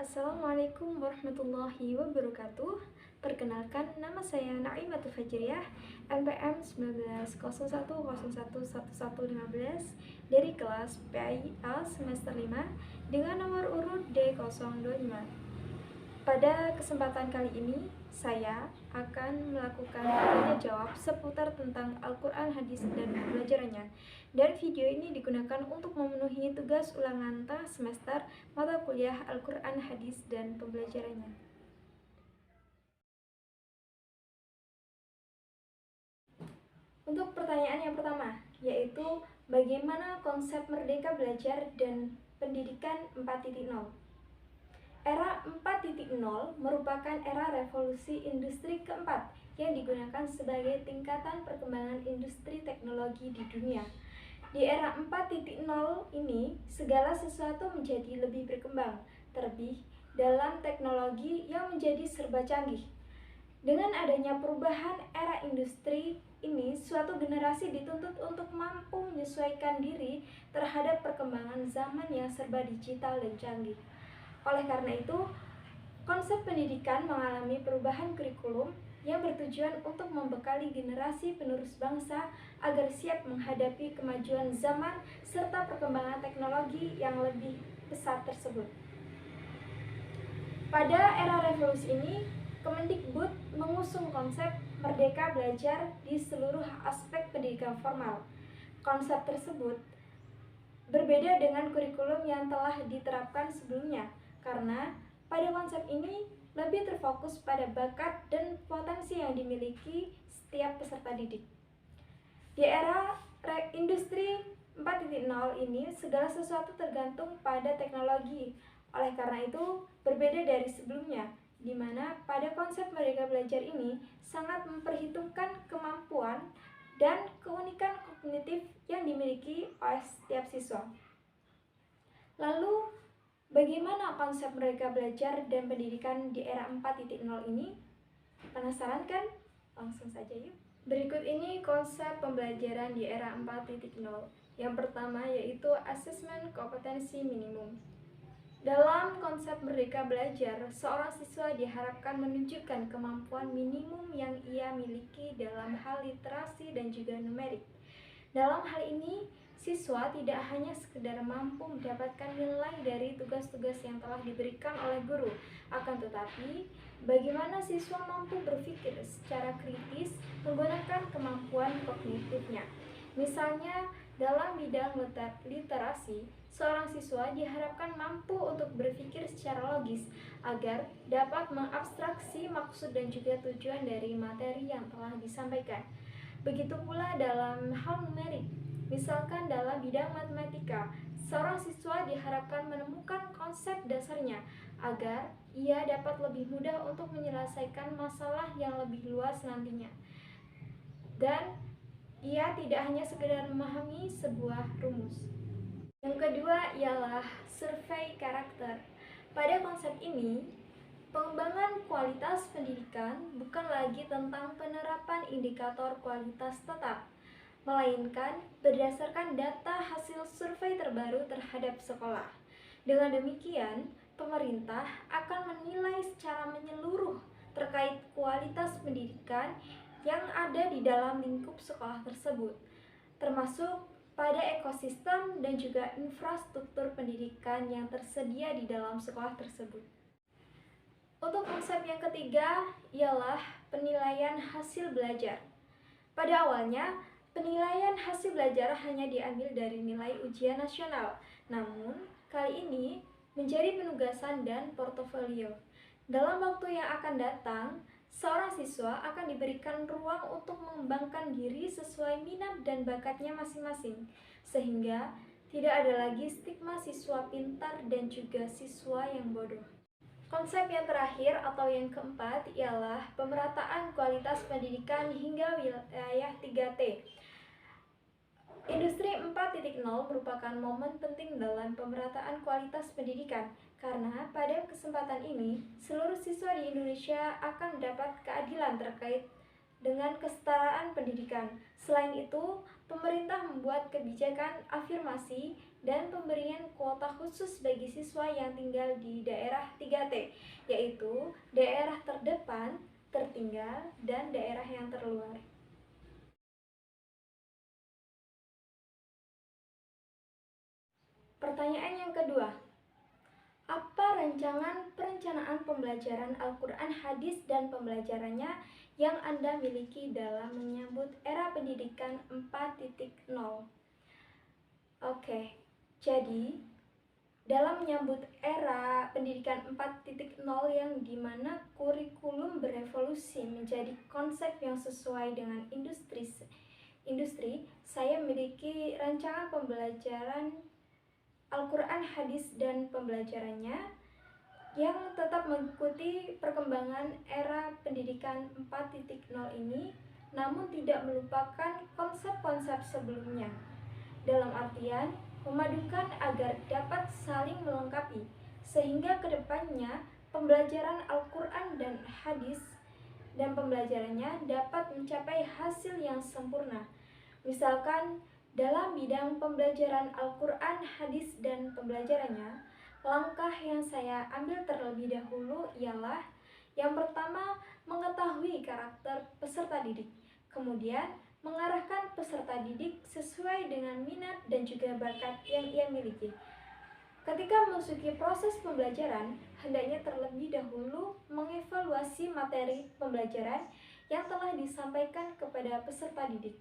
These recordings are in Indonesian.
Assalamualaikum warahmatullahi wabarakatuh. Perkenalkan, nama saya Naimatul Fajriyah, NPM 1901011115 dari kelas PAIA semester 5 dengan nomor urut D025. Pada kesempatan kali ini, saya akan melakukan tanya jawab seputar tentang Al-Quran, Hadis, dan pembelajarannya. Dan video ini digunakan untuk memenuhi tugas ulangan tengah semester mata kuliah Al-Quran, Hadis, dan pembelajarannya. Untuk pertanyaan yang pertama, yaitu bagaimana konsep Merdeka Belajar dan Pendidikan 4.0? Era 4.0 merupakan era revolusi industri keempat yang digunakan sebagai tingkatan perkembangan industri teknologi di dunia. Di era 4.0 ini, segala sesuatu menjadi lebih berkembang, terlebih dalam teknologi yang menjadi serba canggih. Dengan adanya perubahan era industri ini, suatu generasi dituntut untuk mampu menyesuaikan diri terhadap perkembangan zaman yang serba digital dan canggih. Oleh karena itu, konsep pendidikan mengalami perubahan kurikulum yang bertujuan untuk membekali generasi penerus bangsa agar siap menghadapi kemajuan zaman serta perkembangan teknologi yang lebih pesat tersebut. Pada era revolusi ini, Kemendikbud mengusung konsep Merdeka Belajar di seluruh aspek pendidikan formal. Konsep tersebut berbeda dengan kurikulum yang telah diterapkan sebelumnya, karena pada konsep ini lebih terfokus pada bakat dan potensi yang dimiliki setiap peserta didik. Di era industri 4.0 ini, segala sesuatu tergantung pada teknologi. Oleh karena itu, berbeda dari sebelumnya, di mana pada konsep Merdeka Belajar ini sangat memperhitungkan kemampuan dan keunikan kognitif yang dimiliki oleh setiap siswa. Lalu, bagaimana konsep Merdeka Belajar dan Pendidikan di era 4.0 ini? Penasaran kan? Langsung saja yuk. Berikut ini konsep pembelajaran di era 4.0. Yang pertama yaitu asesmen kompetensi minimum. Dalam konsep Merdeka Belajar, seorang siswa diharapkan menunjukkan kemampuan minimum yang ia miliki dalam hal literasi dan juga numerik. Dalam hal ini, siswa tidak hanya sekedar mampu mendapatkan nilai dari tugas-tugas yang telah diberikan oleh guru, akan tetapi bagaimana siswa mampu berpikir secara kritis menggunakan kemampuan kognitifnya. Misalnya, dalam bidang literasi, seorang siswa diharapkan mampu untuk berpikir secara logis agar dapat mengabstraksi maksud dan juga tujuan dari materi yang telah disampaikan. Begitu pula dalam hal numerik. Misalkan dalam bidang matematika, seorang siswa diharapkan menemukan konsep dasarnya agar ia dapat lebih mudah untuk menyelesaikan masalah yang lebih luas nantinya. Dan ia tidak hanya sekedar memahami sebuah rumus. Yang kedua ialah survei karakter. Pada konsep ini, pengembangan kualitas pendidikan bukan lagi tentang penerapan indikator kualitas tetap, melainkan berdasarkan data hasil survei terbaru terhadap sekolah. Dengan demikian, pemerintah akan menilai secara menyeluruh terkait kualitas pendidikan yang ada di dalam lingkup sekolah tersebut, termasuk pada ekosistem dan juga infrastruktur pendidikan yang tersedia di dalam sekolah tersebut. Untuk konsep yang ketiga ialah penilaian hasil belajar. Pada awalnya, penilaian hasil belajar hanya diambil dari nilai ujian nasional, namun kali ini menjadi penugasan dan portofolio. Dalam waktu yang akan datang, seorang siswa akan diberikan ruang untuk mengembangkan diri sesuai minat dan bakatnya masing-masing, sehingga tidak ada lagi stigma siswa pintar dan juga siswa yang bodoh. Konsep yang terakhir atau yang keempat ialah pemerataan kualitas pendidikan hingga wilayah 3T. Industri 4.0 merupakan momen penting dalam pemerataan kualitas pendidikan karena pada kesempatan ini seluruh siswa di Indonesia akan mendapat keadilan terkait dengan kesetaraan pendidikan. Selain itu, pemerintah membuat kebijakan afirmasi dan pemberian kuota khusus bagi siswa yang tinggal di daerah 3T, yaitu daerah terdepan, tertinggal, dan daerah yang terluar. Pertanyaan yang kedua, apa rancangan perencanaan pembelajaran Al-Quran, hadis, dan pembelajarannya yang Anda miliki dalam menyambut era pendidikan 4.0? Oke, jadi dalam menyambut era pendidikan 4.0 yang dimana kurikulum berevolusi menjadi konsep yang sesuai dengan industri, saya memiliki rancangan pembelajaran Al-Quran, hadis, dan pembelajarannya yang tetap mengikuti perkembangan era pendidikan 4.0 ini, namun tidak melupakan konsep-konsep sebelumnya. Dalam artian, memadukan agar dapat saling melengkapi, sehingga kedepannya pembelajaran Al-Quran dan hadis dan pembelajarannya dapat mencapai hasil yang sempurna. Misalkan, dalam bidang pembelajaran Al-Quran, hadis, dan pembelajarannya, langkah yang saya ambil terlebih dahulu ialah yang pertama, mengetahui karakter peserta didik. Kemudian, mengarahkan peserta didik sesuai dengan minat dan juga bakat yang ia miliki. Ketika memasuki proses pembelajaran, hendaknya terlebih dahulu mengevaluasi materi pembelajaran yang telah disampaikan kepada peserta didik.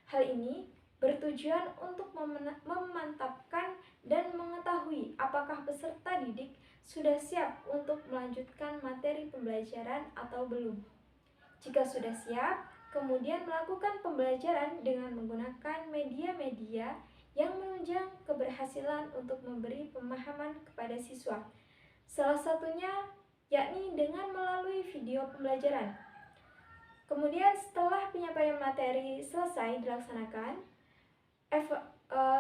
Hal ini bertujuan untuk memantapkan dan mengetahui apakah peserta didik sudah siap untuk melanjutkan materi pembelajaran atau belum. Jika sudah siap, kemudian melakukan pembelajaran dengan menggunakan media-media yang menunjang keberhasilan untuk memberi pemahaman kepada siswa. Salah satunya yakni dengan melalui video pembelajaran. Kemudian setelah penyampaian materi selesai dilaksanakan,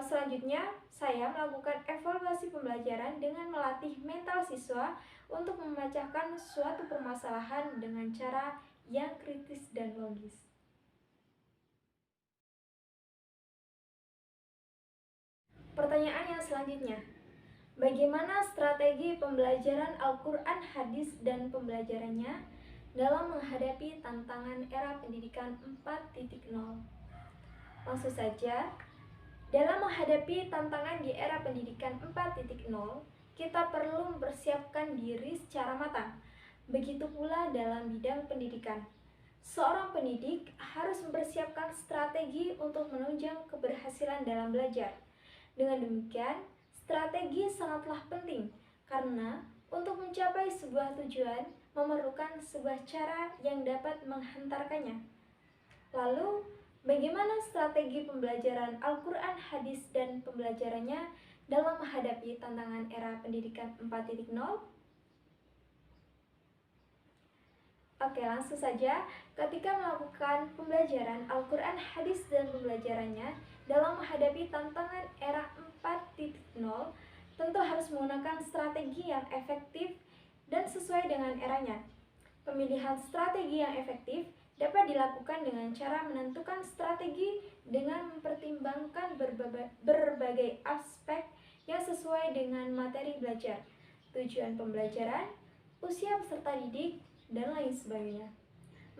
selanjutnya saya melakukan evaluasi pembelajaran dengan melatih mental siswa untuk memecahkan suatu permasalahan dengan cara yang kritis dan logis. Pertanyaan yang selanjutnya, bagaimana strategi pembelajaran Al-Quran, hadis, dan pembelajarannya dalam menghadapi tantangan era pendidikan 4.0? Langsung saja, dalam menghadapi tantangan di era pendidikan 4.0, kita perlu mempersiapkan diri secara matang. Begitu pula dalam bidang pendidikan. Seorang pendidik harus mempersiapkan strategi untuk menunjang keberhasilan dalam belajar. Dengan demikian, strategi sangatlah penting karena untuk mencapai sebuah tujuan memerlukan sebuah cara yang dapat menghantarkannya. Lalu, bagaimana strategi pembelajaran Al-Quran, hadis, dan pembelajarannya dalam menghadapi tantangan era pendidikan 4.0? Oke, langsung saja. Ketika melakukan pembelajaran Al-Quran, hadis, dan pembelajarannya dalam menghadapi tantangan era 4.0, tentu harus menggunakan strategi yang efektif dan sesuai dengan eranya. Pemilihan strategi yang efektif dapat dilakukan dengan cara menentukan strategi dengan mempertimbangkan berbagai aspek yang sesuai dengan materi belajar, tujuan pembelajaran, usia peserta didik, dan lain sebagainya.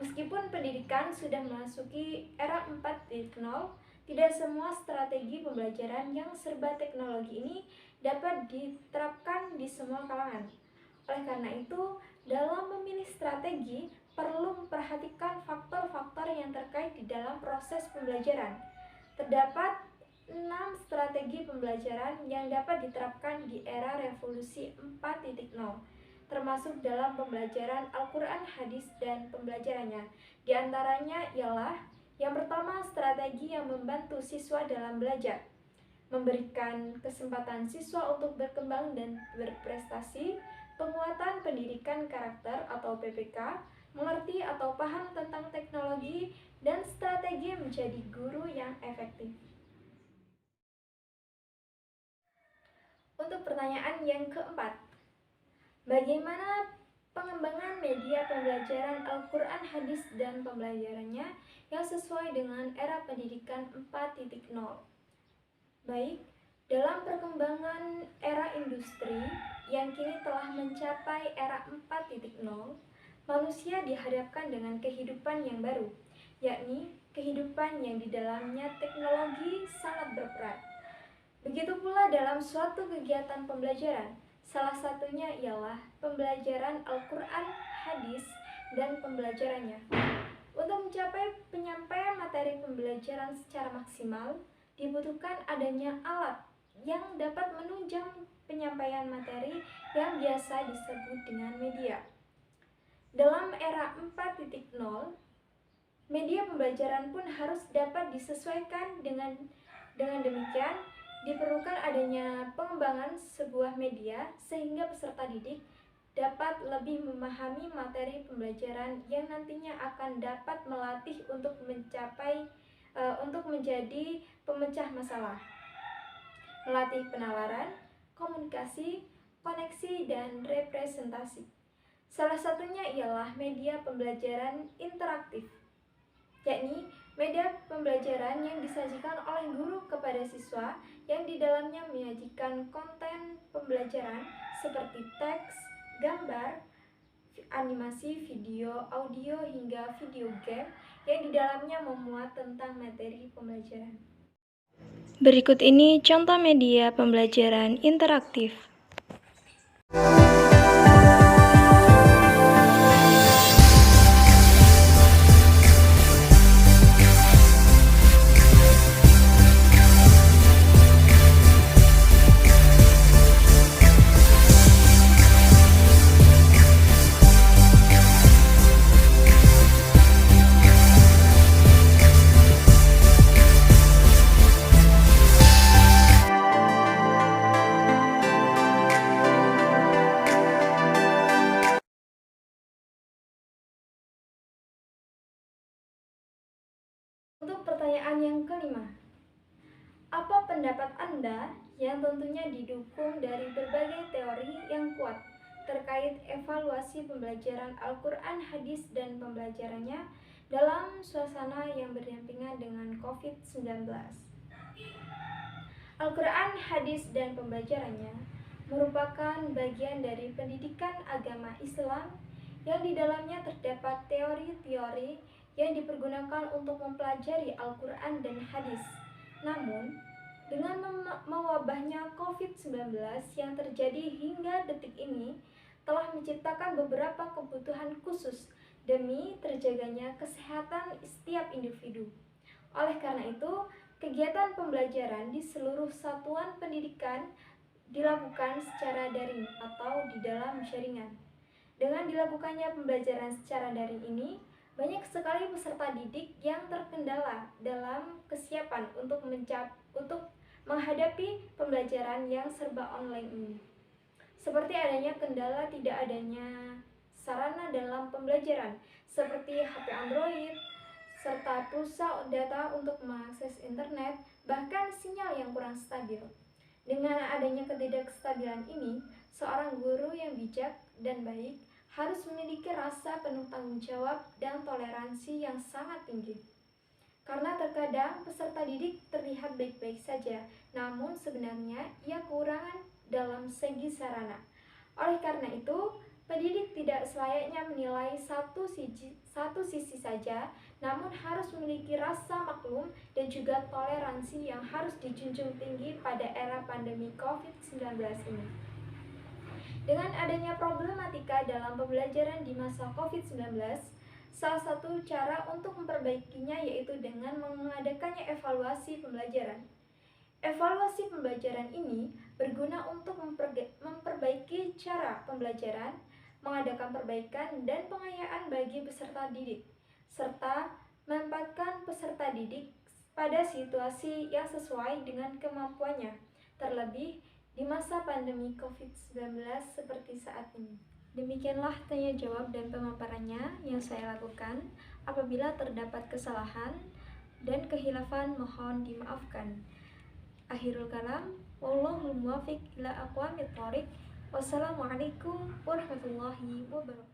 Meskipun pendidikan sudah memasuki era 4.0, tidak semua strategi pembelajaran yang serba teknologi ini dapat diterapkan di semua kalangan. Oleh karena itu, dalam memilih strategi perlu memperhatikan faktor-faktor yang terkait di dalam proses pembelajaran. Terdapat 6 strategi pembelajaran yang dapat diterapkan di era revolusi 4.0, termasuk dalam pembelajaran Al-Quran, hadis, dan pembelajarannya. Di antaranya ialah yang pertama, strategi yang membantu siswa dalam belajar, memberikan kesempatan siswa untuk berkembang dan berprestasi, penguatan pendidikan karakter atau PPK, mengerti atau paham tentang teknologi, dan strategi menjadi guru yang efektif. Untuk pertanyaan yang keempat, bagaimana pengembangan media pembelajaran Al-Quran, hadis, dan pembelajarannya yang sesuai dengan era pendidikan 4.0? Baik, dalam perkembangan era industri yang kini telah mencapai era 4.0, manusia dihadapkan dengan kehidupan yang baru, yakni kehidupan yang di dalamnya teknologi sangat berperan. Begitu pula dalam suatu kegiatan pembelajaran, salah satunya ialah pembelajaran Al-Quran, hadis, dan pembelajarannya. Untuk mencapai penyampaian materi pembelajaran secara maksimal, dibutuhkan adanya alat yang dapat menunjang penyampaian materi yang biasa disebut dengan media. Dalam era 4.0, media pembelajaran pun harus dapat disesuaikan. Dengan demikian, diperlukan adanya pengembangan sebuah media sehingga peserta didik dapat lebih memahami materi pembelajaran yang nantinya akan dapat melatih untuk menjadi pemecah masalah, melatih penalaran, komunikasi, koneksi, dan representasi. Salah satunya ialah media pembelajaran interaktif, yakni media pembelajaran yang disajikan oleh guru kepada siswa yang di dalamnya menyajikan konten pembelajaran seperti teks, gambar, animasi, video, audio, hingga video game yang di dalamnya memuat tentang materi pembelajaran. Berikut ini contoh media pembelajaran interaktif. Untuk pertanyaan yang kelima, apa pendapat Anda yang tentunya didukung dari berbagai teori yang kuat terkait evaluasi pembelajaran Al-Quran, hadis, dan pembelajarannya dalam suasana yang berdampingan dengan COVID-19? Al-Quran, hadis, dan pembelajarannya merupakan bagian dari pendidikan agama Islam yang di dalamnya terdapat teori-teori yang dipergunakan untuk mempelajari Al-Quran dan hadis. Namun, dengan mewabahnya COVID-19 yang terjadi hingga detik ini, telah menciptakan beberapa kebutuhan khusus demi terjaganya kesehatan setiap individu. Oleh karena itu, kegiatan pembelajaran di seluruh satuan pendidikan dilakukan secara daring atau di dalam jaringan. Dengan dilakukannya pembelajaran secara daring ini, banyak sekali peserta didik yang terkendala dalam kesiapan untuk menghadapi pembelajaran yang serba online ini. Seperti adanya kendala tidak adanya sarana dalam pembelajaran, seperti HP Android, serta pulsa data untuk mengakses internet, bahkan sinyal yang kurang stabil. Dengan adanya ketidakstabilan ini, seorang guru yang bijak dan baik harus memiliki rasa penuh tanggung jawab dan toleransi yang sangat tinggi. Karena terkadang peserta didik terlihat baik-baik saja, namun sebenarnya ia kekurangan dalam segi sarana. Oleh karena itu, pendidik tidak selayaknya menilai satu sisi saja, namun harus memiliki rasa maklum dan juga toleransi yang harus dijunjung tinggi pada era pandemi COVID-19 ini. Dengan adanya problematika dalam pembelajaran di masa COVID-19, salah satu cara untuk memperbaikinya yaitu dengan mengadakannya evaluasi pembelajaran. Evaluasi pembelajaran ini berguna untuk memperbaiki cara pembelajaran, mengadakan perbaikan dan pengayaan bagi peserta didik, serta menempatkan peserta didik pada situasi yang sesuai dengan kemampuannya, terlebih di masa pandemi COVID-19 seperti saat ini. Demikianlah tanya jawab dan pemaparannya yang saya lakukan. Apabila terdapat kesalahan dan kehilafan mohon dimaafkan. Akhirul kalam, Wallahul muwaffiq ila aqwamit thoriq. Wassalamualaikum warahmatullahi wabarakatuh.